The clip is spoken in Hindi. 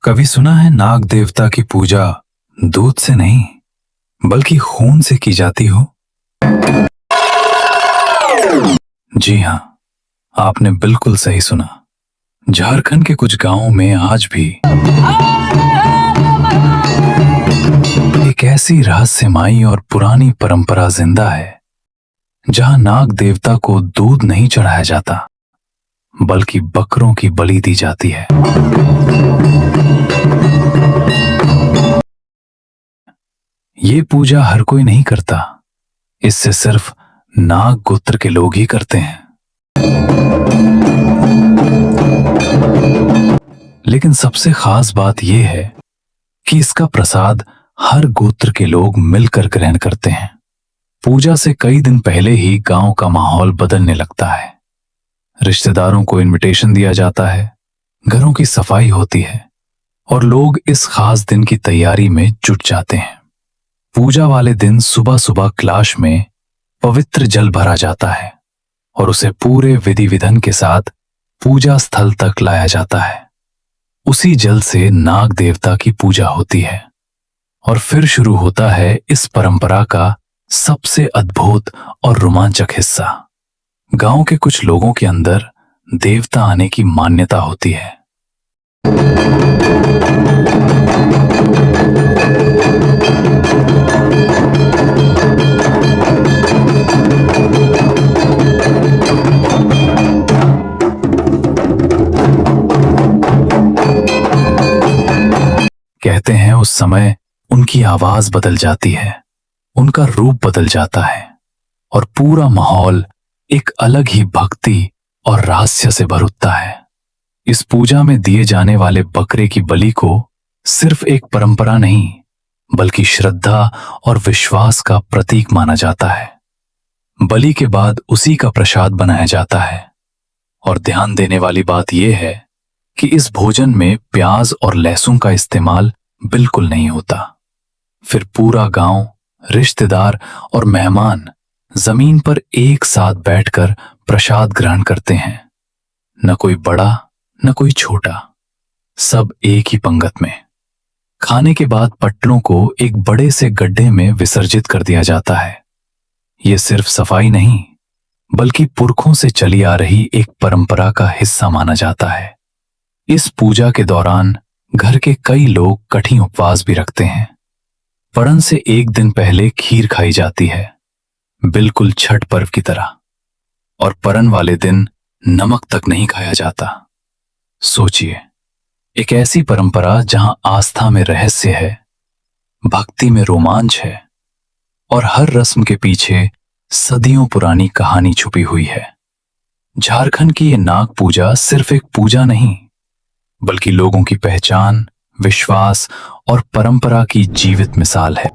कभी सुना है नाग देवता की पूजा दूध से नहीं बल्कि खून से की जाती हो? जी हाँ, आपने बिल्कुल सही सुना। झारखंड के कुछ गांवों में आज भी एक ऐसी रहस्यमयी और पुरानी परंपरा जिंदा है जहां नाग देवता को दूध नहीं चढ़ाया जाता बल्कि बकरों की बलि दी जाती है। ये पूजा हर कोई नहीं करता, इससे सिर्फ नाग गोत्र के लोग ही करते हैं। लेकिन सबसे खास बात यह है कि इसका प्रसाद हर गोत्र के लोग मिलकर ग्रहण करते हैं। पूजा से कई दिन पहले ही गांव का माहौल बदलने लगता है। रिश्तेदारों को इनविटेशन दिया जाता है, घरों की सफाई होती है और लोग इस खास दिन की तैयारी में जुट जाते हैं। पूजा वाले दिन सुबह सुबह कलश में पवित्र जल भरा जाता है और उसे पूरे विधि विधान के साथ पूजा स्थल तक लाया जाता है। उसी जल से नाग देवता की पूजा होती है और फिर शुरू होता है इस परंपरा का सबसे अद्भुत और रोमांचक हिस्सा। गांव के कुछ लोगों के अंदर देवता आने की मान्यता होती है। कहते हैं उस समय उनकी आवाज बदल जाती है, उनका रूप बदल जाता है और पूरा माहौल एक अलग ही भक्ति और रहस्य से भर उठता है। इस पूजा में दिए जाने वाले बकरे की बलि को सिर्फ एक परंपरा नहीं बल्कि श्रद्धा और विश्वास का प्रतीक माना जाता है। बलि के बाद उसी का प्रसाद बनाया जाता है और ध्यान देने वाली बात यह है कि इस भोजन में प्याज और लहसुन का इस्तेमाल बिल्कुल नहीं होता। फिर पूरा गांव, रिश्तेदार और मेहमान जमीन पर एक साथ बैठकर प्रसाद ग्रहण करते हैं। न कोई बड़ा न कोई छोटा, सब एक ही पंगत में। खाने के बाद पट्टों को एक बड़े से गड्ढे में विसर्जित कर दिया जाता है। यह सिर्फ सफाई नहीं बल्कि पुरखों से चली आ रही एक परंपरा का हिस्सा माना जाता है। इस पूजा के दौरान घर के कई लोग कठिन उपवास भी रखते हैं। परन से एक दिन पहले खीर खाई जाती है, बिल्कुल छठ पर्व की तरह, और परन वाले दिन नमक तक नहीं खाया जाता। सोचिए, एक ऐसी परंपरा जहां आस्था में रहस्य है, भक्ति में रोमांच है और हर रस्म के पीछे सदियों पुरानी कहानी छुपी हुई है। झारखंड की ये नाग पूजा सिर्फ एक पूजा नहीं बल्कि लोगों की पहचान, विश्वास और परंपरा की जीवित मिसाल है।